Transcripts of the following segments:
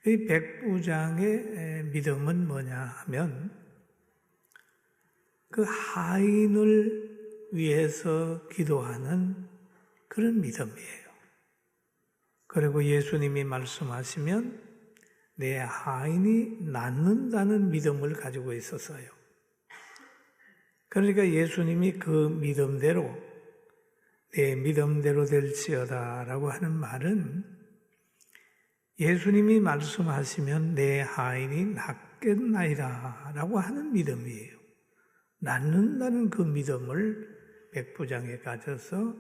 이 백부장의 믿음은 뭐냐 하면 그 하인을 위해서 기도하는 그런 믿음이에요. 그리고 예수님이 말씀하시면 내 하인이 낫는다는 믿음을 가지고 있었어요. 그러니까 예수님이 그 믿음대로 내 믿음대로 될지어다 라고 하는 말은 예수님이 말씀하시면 내 하인이 낫겠나이다 라고 하는 믿음이에요. 낫는다는 그 믿음을 백부장에 가져서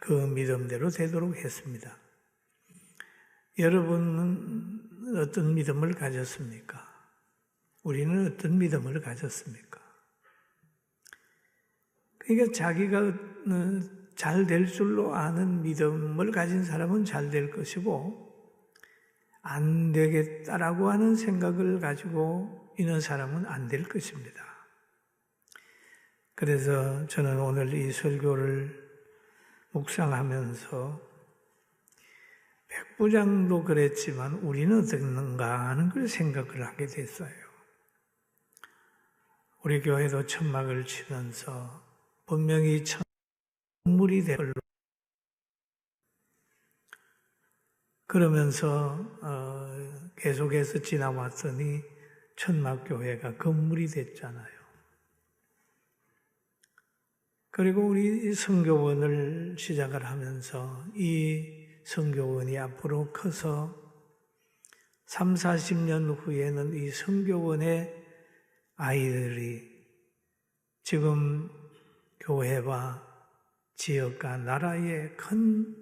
그 믿음대로 되도록 했습니다. 여러분은 어떤 믿음을 가졌습니까? 우리는 어떤 믿음을 가졌습니까? 그러니까 자기가 잘 될 줄로 아는 믿음을 가진 사람은 잘 될 것이고 안 되겠다라고 하는 생각을 가지고 있는 사람은 안 될 것입니다. 그래서 저는 오늘 이 설교를 묵상하면서 백부장도 그랬지만 우리는 어떻는가 하는 그 생각을 하게 됐어요. 우리 교회도 천막을 치면서 분명히 건물이 되어 그러면서 계속해서 지나왔더니 천막교회가 건물이 됐잖아요. 그리고 우리 선교원을 시작을 하면서 이 선교원이 앞으로 커서 3, 40년 후에는 이 선교원의 아이들이 지금 교회와 지역과 나라의 큰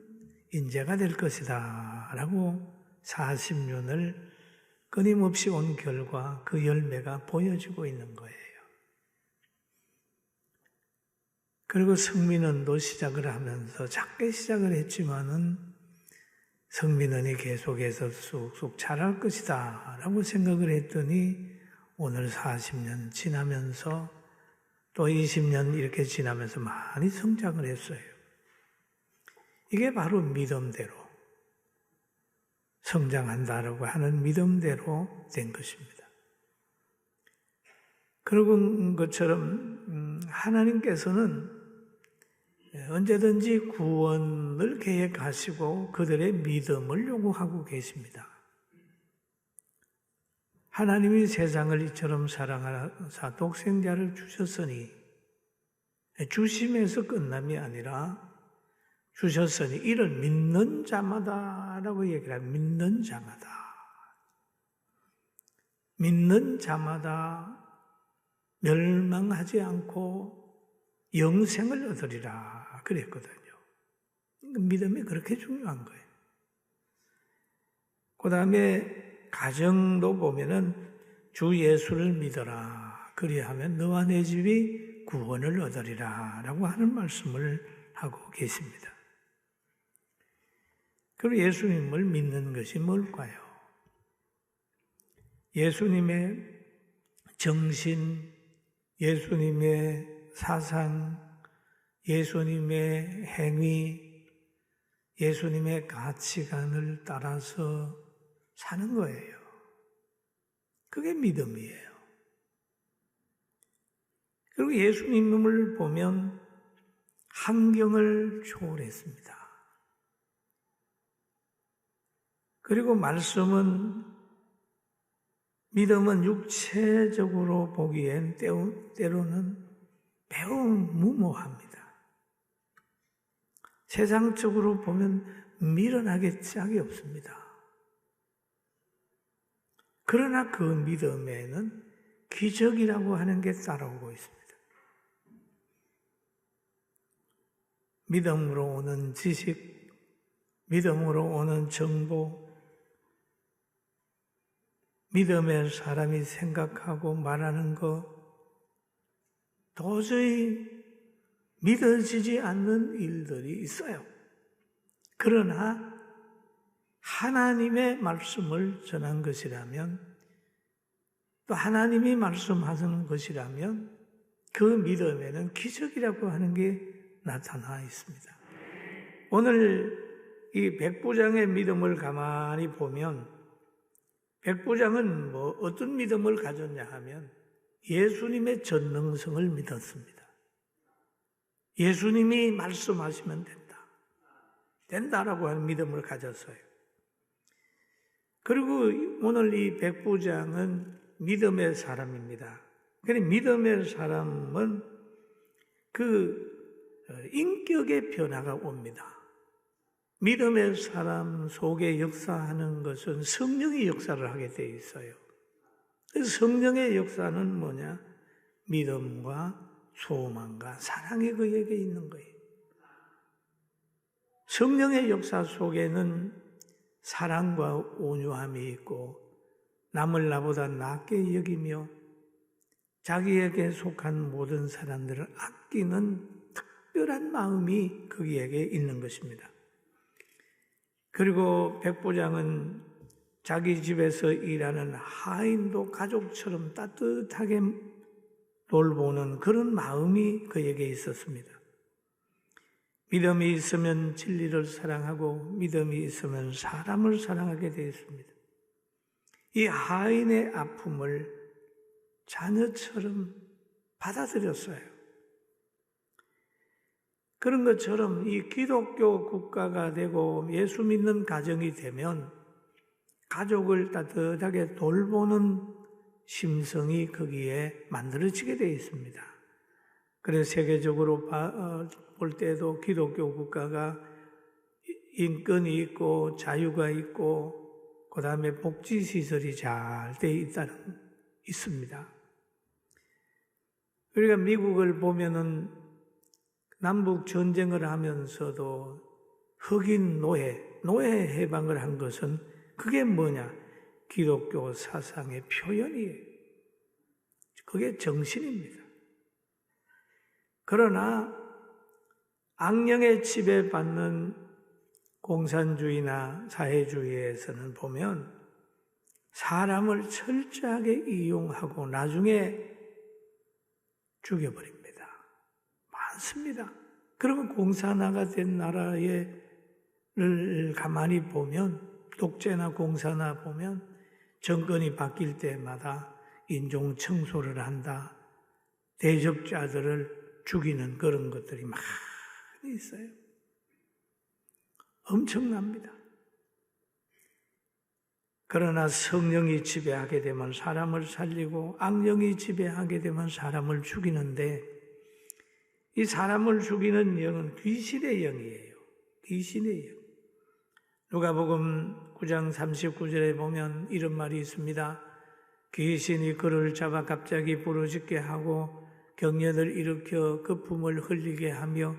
인재가 될 것이다 라고 40년을 끊임없이 온 결과 그 열매가 보여지고 있는 거예요. 그리고 성민원도 시작을 하면서 작게 시작을 했지만은 성민원이 계속해서 쑥쑥 자랄 것이다 라고 생각을 했더니 오늘 40년 지나면서 또 20년 이렇게 지나면서 많이 성장을 했어요. 이게 바로 믿음대로 성장한다라고 하는 믿음대로 된 것입니다. 그런 것처럼 하나님께서는 언제든지 구원을 계획하시고 그들의 믿음을 요구하고 계십니다. 하나님이 세상을 이처럼 사랑하사 독생자를 주셨으니 주심에서 끝남이 아니라 주셨으니 이를 믿는 자마다라고 얘기를 합니다. 믿는 자마다. 믿는 자마다 멸망하지 않고 영생을 얻으리라 그랬거든요. 믿음이 그렇게 중요한 거예요. 그 다음에 가정도 보면은 주 예수를 믿어라. 그리하면 너와 내 집이 구원을 얻으리라 라고 하는 말씀을 하고 계십니다. 그리고 예수님을 믿는 것이 뭘까요? 예수님의 정신, 예수님의 사상, 예수님의 행위, 예수님의 가치관을 따라서 사는 거예요. 그게 믿음이에요. 그리고 예수님을 보면 환경을 초월했습니다. 그리고 말씀은 믿음은 육체적으로 보기엔 때로는 매우 무모합니다. 세상적으로 보면 미련하게 짝이 없습니다. 그러나 그 믿음에는 기적이라고 하는 게 따라오고 있습니다. 믿음으로 오는 지식, 믿음으로 오는 정보, 믿음의 사람이 생각하고 말하는 것, 도저히 믿어지지 않는 일들이 있어요. 그러나 하나님의 말씀을 전한 것이라면, 또 하나님이 말씀하시는 것이라면 그 믿음에는 기적이라고 하는 게 나타나 있습니다. 오늘 이 백부장의 믿음을 가만히 보면 백부장은 어떤 믿음을 가졌냐 하면 예수님의 전능성을 믿었습니다. 예수님이 말씀하시면 된다라고 하는 믿음을 가졌어요. 그리고 오늘 이 백부장은 믿음의 사람입니다. 그런데 믿음의 사람은 인격의 변화가 옵니다. 믿음의 사람 속에 역사하는 것은 성령의 역사를 하게 돼 있어요. 성령의 역사는 뭐냐? 믿음과 소망과 사랑이 그에게 있는 거예요. 성령의 역사 속에는 사랑과 온유함이 있고 남을 나보다 낫게 여기며 자기에게 속한 모든 사람들을 아끼는 특별한 마음이 그에게 있는 것입니다. 그리고 백부장은 자기 집에서 일하는 하인도 가족처럼 따뜻하게 돌보는 그런 마음이 그에게 있었습니다. 믿음이 있으면 진리를 사랑하고 믿음이 있으면 사람을 사랑하게 되어 있습니다. 이 하인의 아픔을 자녀처럼 받아들였어요. 그런 것처럼 이 기독교 국가가 되고 예수 믿는 가정이 되면 가족을 따뜻하게 돌보는 심성이 거기에 만들어지게 되어 있습니다. 그래서 세계적으로 볼 때도 기독교 국가가 인권이 있고 자유가 있고 그 다음에 복지시설이 잘 되어 있습니다. 우리가 미국을 보면은 남북 전쟁을 하면서도 흑인 노예 해방을 한 것은 그게 뭐냐? 기독교 사상의 표현이에요. 그게 정신입니다. 그러나 악령에 지배받는 공산주의나 사회주의에서는 보면 사람을 철저하게 이용하고 나중에 죽여버립니다. 많습니다. 그러면 공산화가 된 나라를 가만히 보면 독재나 공산화 보면 정권이 바뀔 때마다 인종 청소를 한다. 대적자들을 죽이는 그런 것들이 많이 있어요. 엄청납니다. 그러나 성령이 지배하게 되면 사람을 살리고 악령이 지배하게 되면 사람을 죽이는데 이 사람을 죽이는 영은 귀신의 영이에요. 귀신의 영. 누가복음 9장 39절에 보면 이런 말이 있습니다. 귀신이 그를 잡아 갑자기 부르짖게 하고 경련을 일으켜 거품을 흘리게 하며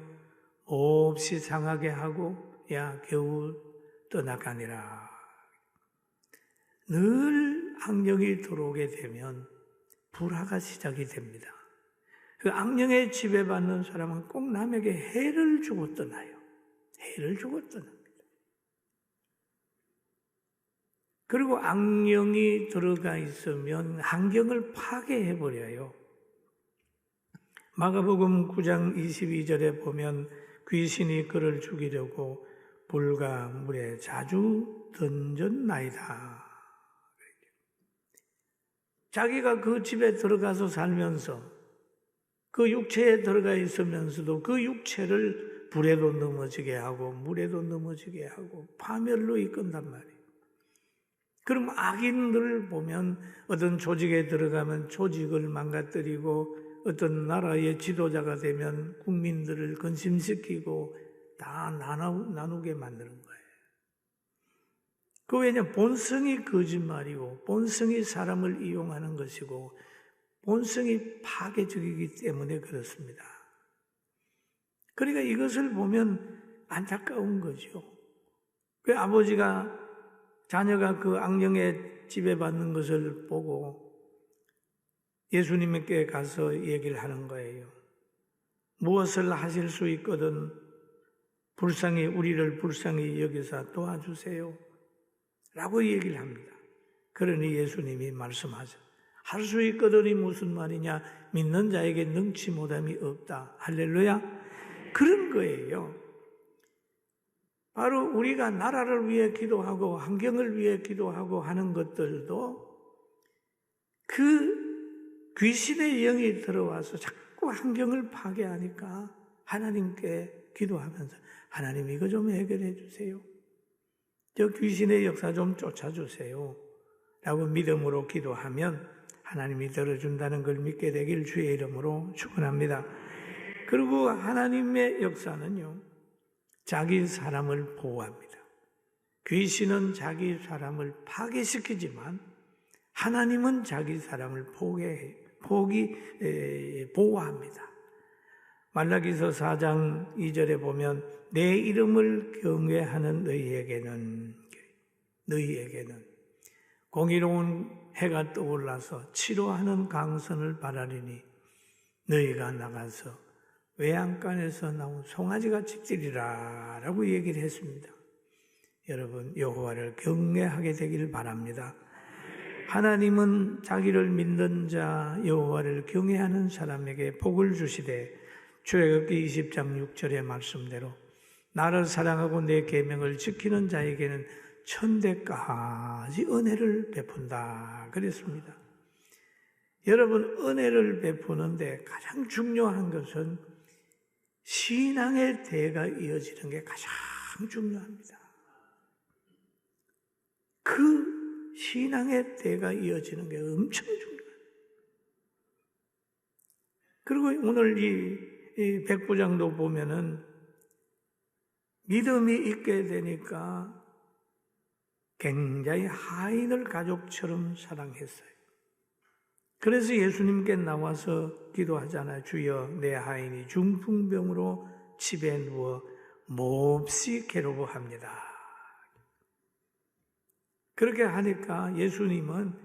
몹시 상하게 하고 겨우 떠나가니라. 늘 악령이 들어오게 되면 불화가 시작이 됩니다. 그 악령에 지배받는 사람은 꼭 남에게 해를 주고 떠나요. 해를 주고 떠납니다. 그리고 악령이 들어가 있으면 환경을 파괴해버려요. 마가복음 9장 22절에 보면 귀신이 그를 죽이려고 불과 물에 자주 던졌나이다. 자기가 그 집에 들어가서 살면서 그 육체에 들어가 있으면서도 그 육체를 불에도 넘어지게 하고 물에도 넘어지게 하고 파멸로 이끈단 말이에요. 그럼 악인들을 보면 어떤 조직에 들어가면 조직을 망가뜨리고 어떤 나라의 지도자가 되면 국민들을 근심시키고 다 나누게 만드는 거예요. 그 왜냐? 본성이 거짓말이고 본성이 사람을 이용하는 것이고 본성이 파괴적이기 때문에 그렇습니다. 그러니까 이것을 보면 안타까운 거죠. 그 아버지가 자녀가 그 악령에 지배받는 것을 보고 예수님께 가서 얘기를 하는 거예요. 무엇을 하실 수 있거든 우리를 불쌍히 여기사 도와주세요 라고 얘기를 합니다. 그러니 예수님이 말씀하죠. 할 수 있거든이 무슨 말이냐? 믿는 자에게 능치 못함이 없다. 할렐루야. 그런 거예요. 바로 우리가 나라를 위해 기도하고 환경을 위해 기도하고 하는 것들도 그 귀신의 영이 들어와서 자꾸 환경을 파괴하니까 하나님께 기도하면서 하나님 이거 좀 해결해 주세요. 저 귀신의 역사 좀 쫓아주세요. 라고 믿음으로 기도하면 하나님이 들어준다는 걸 믿게 되길 주의 이름으로 축원합니다. 그리고 하나님의 역사는요, 자기 사람을 보호합니다. 귀신은 자기 사람을 파괴시키지만 하나님은 자기 사람을 보호합니다. 말라기서 4장 2절에 보면 내 이름을 경외하는 너희에게는 공의로운 해가 떠올라서 치료하는 강선을 바라리니 너희가 나가서 외양간에서 나온 송아지같이 뛰리라 라고 얘기를 했습니다. 여러분 여호와를 경외하게 되길 바랍니다. 하나님은 자기를 믿는 자 여호와를 경외하는 사람에게 복을 주시되 출애굽기 20장 6절의 말씀대로 나를 사랑하고 내 계명을 지키는 자에게는 천대까지 은혜를 베푼다 그랬습니다. 여러분 은혜를 베푸는데 가장 중요한 것은 신앙의 대가 이어지는 게 가장 중요합니다. 그 신앙의 대가 이어지는 게 엄청 중요해요. 그리고 오늘 이 백부장도 보면은 믿음이 있게 되니까 굉장히 하인을 가족처럼 사랑했어요. 그래서 예수님께 나와서 기도하잖아요. 주여 내 하인이 중풍병으로 집에 누워 몹시 괴로워합니다. 그렇게 하니까 예수님은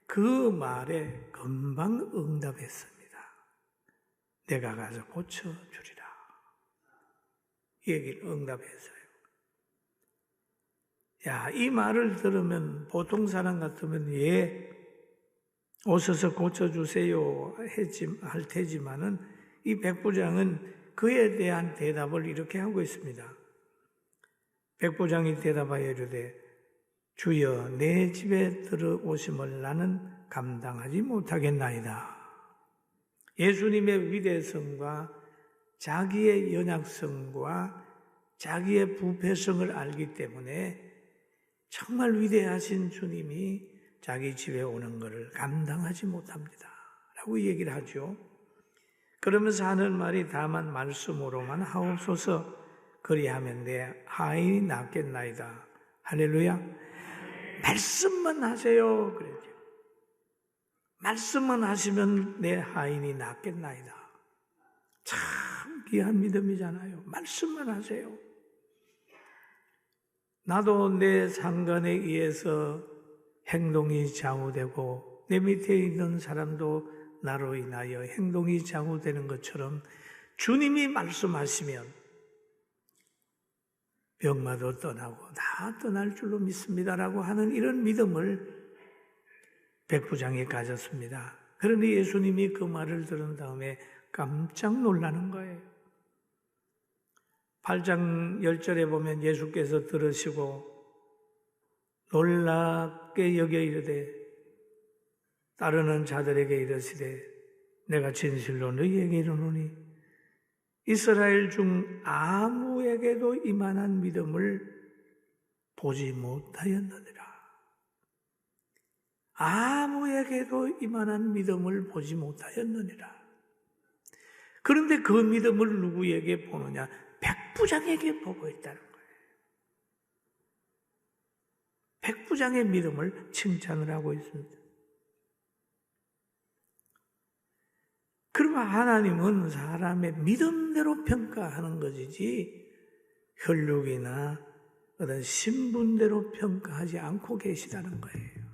그 말에 금방 응답했습니다. 내가 가서 고쳐주리라. 이 얘기를 응답했어요. 야, 이 말을 들으면 보통 사람 같으면 예, 오셔서 고쳐주세요 할 테지만은 이 백부장은 그에 대한 대답을 이렇게 하고 있습니다. 백부장이 대답하여 이르되 주여 내 집에 들어오심을 나는 감당하지 못하겠나이다. 예수님의 위대성과 자기의 연약성과 자기의 부패성을 알기 때문에 정말 위대하신 주님이 자기 집에 오는 것을 감당하지 못합니다. 라고 얘기를 하죠. 그러면서 하는 말이 다만 말씀으로만 하옵소서 그리하면 내 하인이 낫겠나이다. 할렐루야. 말씀만 하세요. 그랬죠. 말씀만 하시면 내 하인이 낫겠나이다. 참 귀한 믿음이잖아요. 말씀만 하세요. 나도 내 상관에 의해서 행동이 좌우되고 내 밑에 있는 사람도 나로 인하여 행동이 좌우되는 것처럼 주님이 말씀하시면 병마도 떠나고 다 떠날 줄로 믿습니다라고 하는 이런 믿음을 백부장이 가졌습니다. 그런데 예수님이 그 말을 들은 다음에 깜짝 놀라는 거예요. 8장 10절에 보면 예수께서 들으시고 놀랍게 여겨 이르되 따르는 자들에게 이르시되 내가 진실로 너희에게 이르노니 이스라엘 중 아무에게도 이만한 믿음을 보지 못하였느니라. 아무에게도 이만한 믿음을 보지 못하였느니라. 그런데 그 믿음을 누구에게 보느냐? 백부장에게 보고 있다는 거예요. 백부장의 믿음을 칭찬을 하고 있습니다. 그러면 하나님은 사람의 믿음대로 평가하는 것이지 혈육이나 어떤 신분대로 평가하지 않고 계시다는 거예요.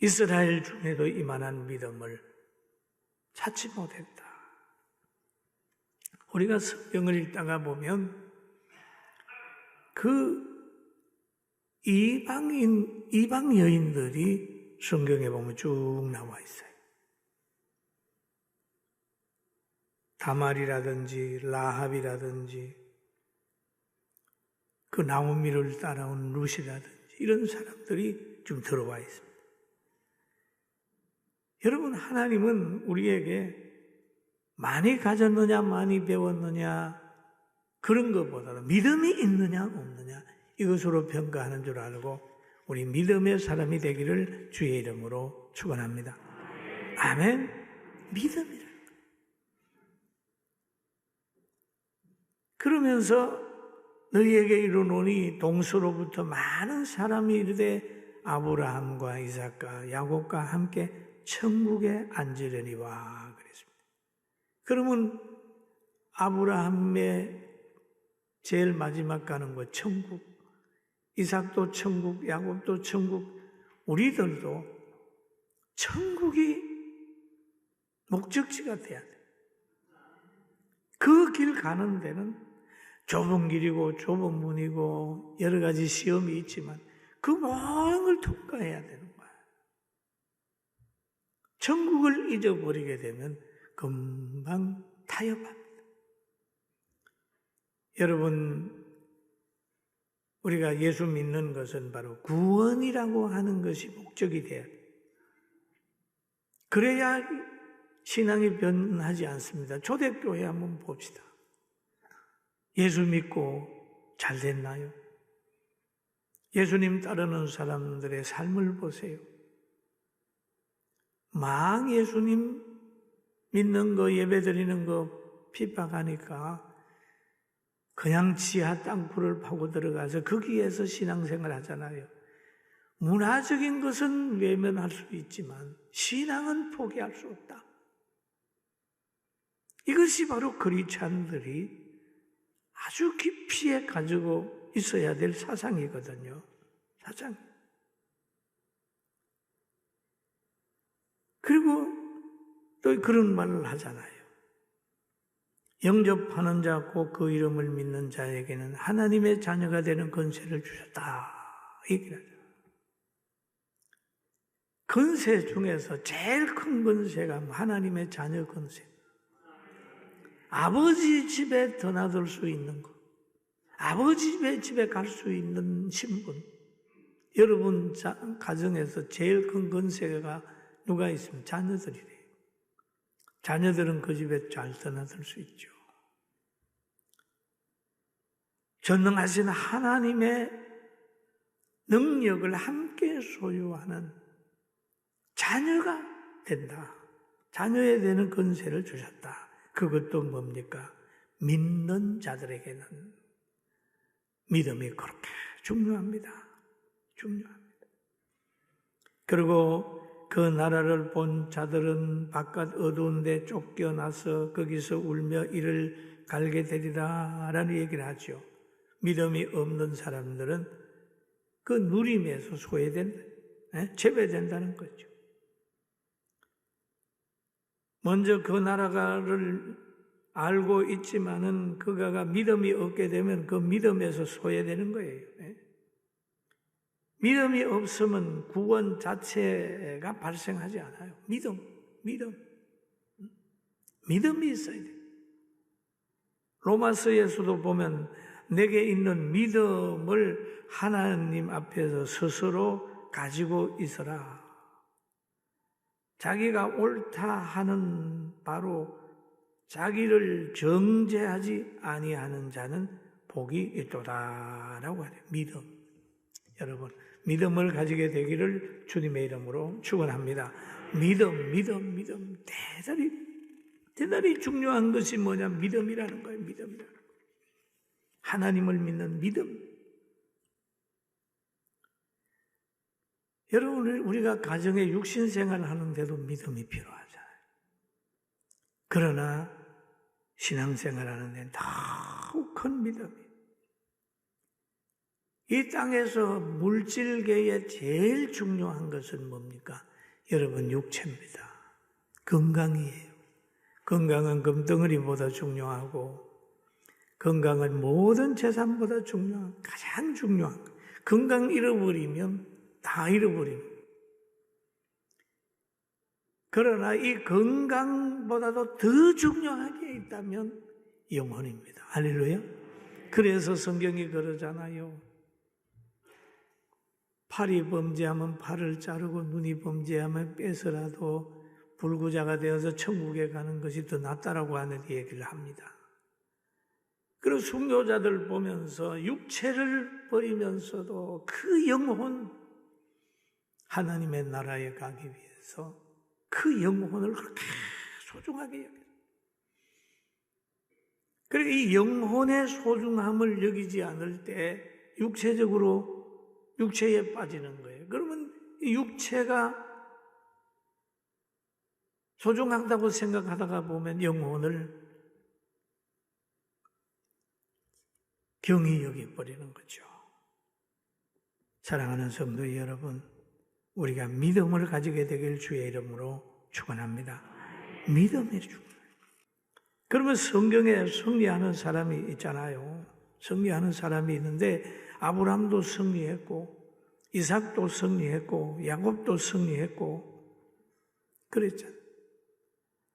이스라엘 중에도 이만한 믿음을 찾지 못했다. 우리가 성경을 읽다가 보면 그 이방 여인들이 성경에 보면 쭉 나와 있어요. 다말이라든지 라합이라든지 그 나오미를 따라온 룻이라든지 이런 사람들이 좀 들어와 있습니다. 여러분, 하나님은 우리에게 많이 가졌느냐 많이 배웠느냐 그런 것보다도 믿음이 있느냐 없느냐 이것으로 평가하는 줄 알고 우리 믿음의 사람이 되기를 주의 이름으로 축원합니다. 아멘. 믿음이라. 그러면서 너희에게 이르노니 동서로부터 많은 사람이 이르되 아브라함과 이삭과 야곱과 함께 천국에 앉으려니와 그랬습니다. 그러면 아브라함의 제일 마지막 가는 것 천국, 이삭도 천국, 야곱도 천국, 우리들도 천국이 목적지가 돼야 돼. 그 길 가는 데는 좁은 길이고 좁은 문이고 여러 가지 시험이 있지만 그 모든 걸 통과해야 되는 거야. 천국을 잊어버리게 되면 금방 타협합니다. 여러분, 우리가 예수 믿는 것은 바로 구원이라고 하는 것이 목적이 돼야 돼요. 그래야 신앙이 변하지 않습니다. 초대교회 한번 봅시다. 예수 믿고 잘 됐나요? 예수님 따르는 사람들의 삶을 보세요. 막 예수님 믿는 거, 예배 드리는 거 핍박하니까 그냥 지하 땅굴을 파고 들어가서 거기에서 신앙생활 하잖아요. 문화적인 것은 외면할 수 있지만 신앙은 포기할 수 없다. 이것이 바로 크리스찬들이 아주 깊이 가지고 있어야 될 사상이거든요. 사상. 그리고 또 그런 말을 하잖아요. 영접하는 자 곧 그 이름을 믿는 자에게는 하나님의 자녀가 되는 권세를 주셨다. 얘기를 하죠. 권세 중에서 제일 큰 권세가 하나님의 자녀 권세. 아버지 집에 드나들 수 있는 것. 아버지 집에 갈 수 있는 신분. 여러분 가정에서 제일 큰 권세가 누가 있으면 자녀들이래요. 자녀들은 그 집에 잘 드나들 수 있죠. 전능하신 하나님의 능력을 함께 소유하는 자녀가 된다. 자녀에 대한 권세를 주셨다. 그것도 뭡니까? 믿는 자들에게는 믿음이 그렇게 중요합니다. 중요합니다. 그리고 그 나라를 본 자들은 바깥 어두운 데 쫓겨나서 거기서 울며 이를 갈게 되리라 라는 얘기를 하죠. 믿음이 없는 사람들은 그 누림에서 소외된다. 제외된다는 거죠. 먼저 그 나라를 알고 있지만은 그가가 믿음이 없게 되면 그 믿음에서 소외되는 거예요. 믿음이 없으면 구원 자체가 발생하지 않아요. 믿음이 있어야 돼요. 로마서에서도 보면 내게 있는 믿음을 하나님 앞에서 스스로 가지고 있어라. 자기가 옳다 하는 바로 자기를 정죄하지 아니하는 자는 복이 있도다라고 하네요. 믿음. 여러분, 믿음을 가지게 되기를 주님의 이름으로 축원합니다. 믿음. 대단히 중요한 것이 뭐냐? 믿음이라는 거예요. 믿음이라는 거. 하나님을 믿는 믿음. 여러분, 우리가 가정에 육신생활을 하는데도 믿음이 필요하잖아요. 그러나 신앙생활 하는데 더욱 큰 믿음이. 이 땅에서 물질계에 제일 중요한 것은 뭡니까? 여러분, 육체입니다. 건강이에요. 건강은 금덩어리보다 중요하고 건강은 모든 재산보다 가장 중요한 거. 건강 잃어버리면 다 잃어버립니다. 그러나 이 건강보다도 더 중요한 게 있다면 영혼입니다. 할렐루야. 그래서 성경이 그러잖아요. 팔이 범죄하면 팔을 자르고 눈이 범죄하면 빼서라도 불구자가 되어서 천국에 가는 것이 더 낫다라고 하는 얘기를 합니다. 그리고 순교자들 보면서 육체를 버리면서도 그 영혼, 하나님의 나라에 가기 위해서 그 영혼을 그렇게 소중하게 여겨요. 그리고 이 영혼의 소중함을 여기지 않을 때 육체에 빠지는 거예요. 그러면 이 육체가 소중하다고 생각하다가 보면 영혼을 경히 여겨버리는 거죠. 사랑하는 성도 여러분, 우리가 믿음을 가지게 되길 주의 이름으로 축원합니다. 믿음이 중요해요. 그러면 성경에 승리하는 사람이 있잖아요. 승리하는 사람이 있는데 아브라함도 승리했고 이삭도 승리했고 야곱도 승리했고 그랬잖아요.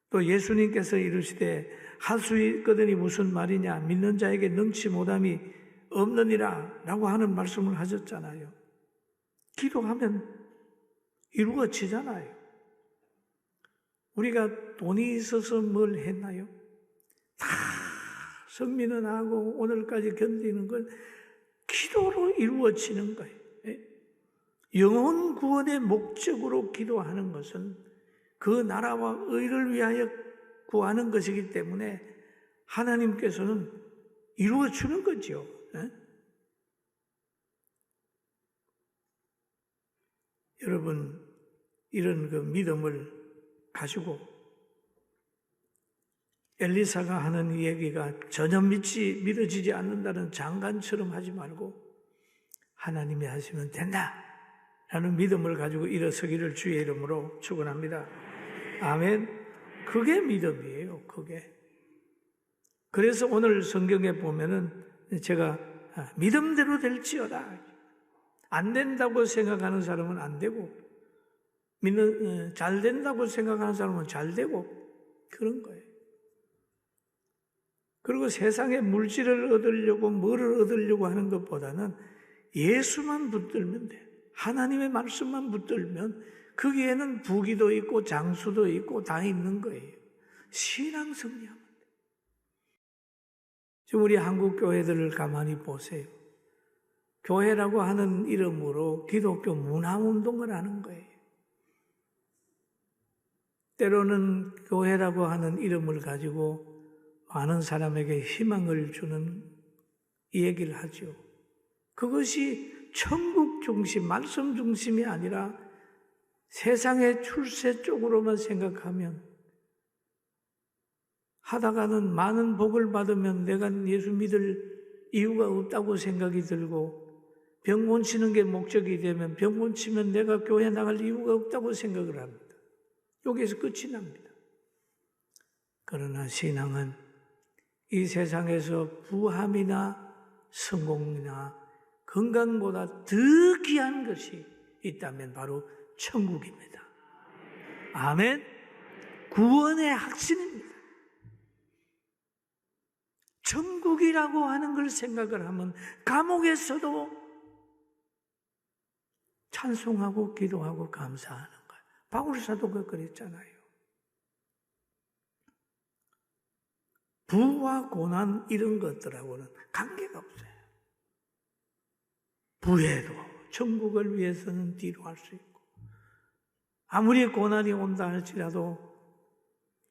또 예수님께서 이르시되 할 수 있거든이 무슨 말이냐, 믿는 자에게 능치 못함이 없느니라 라고 하는 말씀을 하셨잖아요. 기도하면 이루어지잖아요. 우리가 돈이 있어서 뭘 했나요? 다 성민은 하고 오늘까지 견디는 건 기도로 이루어지는 거예요. 영혼 구원의 목적으로 기도하는 것은 그 나라와 의를 위하여 구하는 것이기 때문에 하나님께서는 이루어주는 거죠. 여러분, 이런 그 믿음을 가지고 엘리사가 하는 얘기가 전혀 믿어지지 않는다는 장관처럼 하지 말고 하나님이 하시면 된다 라는 믿음을 가지고 일어서기를 주의 이름으로 축원합니다. 아멘. 그게 믿음이에요. 그게. 그래서 오늘 성경에 보면은 제가 믿음대로 될지어다. 안 된다고 생각하는 사람은 안 되고 잘 된다고 생각하는 사람은 잘 되고 그런 거예요. 그리고 세상에 물질을 얻으려고 뭐를 얻으려고 하는 것보다는 예수만 붙들면 돼. 하나님의 말씀만 붙들면 거기에는 부귀도 있고 장수도 있고 다 있는 거예요. 신앙 승리하면 돼. 지금 우리 한국 교회들을 가만히 보세요. 교회라고 하는 이름으로 기독교 문화운동을 하는 거예요. 때로는 교회라고 하는 이름을 가지고 많은 사람에게 희망을 주는 이 얘기를 하죠. 그것이 천국 중심, 말씀 중심이 아니라 세상의 출세 쪽으로만 생각하면 하다가는 많은 복을 받으면 내가 예수 믿을 이유가 없다고 생각이 들고 병 고치는 게 목적이 되면 병 고치면 내가 교회 나갈 이유가 없다고 생각을 합니다. 여기에서 끝이 납니다. 그러나 신앙은 이 세상에서 부함이나 성공이나 건강보다 더 귀한 것이 있다면 바로 천국입니다. 아멘. 구원의 핵심입니다. 천국이라고 하는 걸 생각을 하면 감옥에서도 찬송하고 기도하고 감사하는 거예요. 바울 사도가 그랬잖아요. 부와 고난 이런 것들하고는 관계가 없어요. 부에도 천국을 위해서는 뒤로 할 수 있고 아무리 고난이 온다 할지라도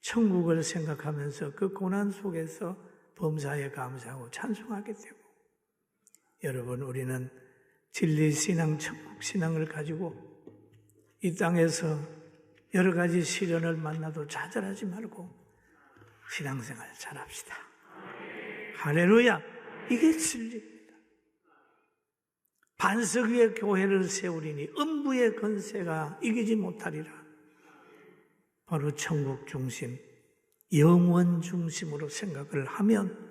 천국을 생각하면서 그 고난 속에서 범사에 감사하고 찬송하게 되고 여러분 우리는 진리신앙, 천국신앙을 가지고 이 땅에서 여러 가지 시련을 만나도 좌절하지 말고 신앙생활 잘합시다. 할렐루야. 이게 진리입니다. 반석 위에 교회를 세우리니 음부의 건세가 이기지 못하리라. 바로 천국 중심, 영원 중심으로 생각을 하면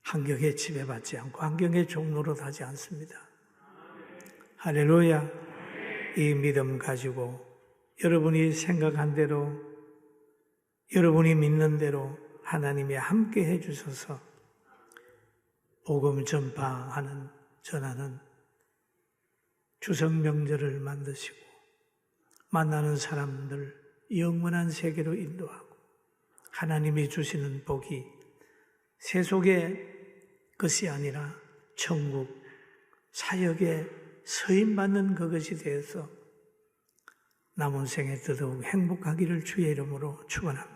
환경에 지배받지 않고 환경의 종로로 가지 않습니다. 할렐루야. 이 믿음 가지고 여러분이 생각한 대로 여러분이 믿는 대로 하나님이 함께 해주셔서 복음 전하는 추석 명절을 만드시고 만나는 사람들 영원한 세계로 인도하고 하나님이 주시는 복이 세속의 것이 아니라 천국 사역에 서임받는 그것이 되어서 남은 생에 더더욱 행복하기를 주의 이름으로 축원합니다.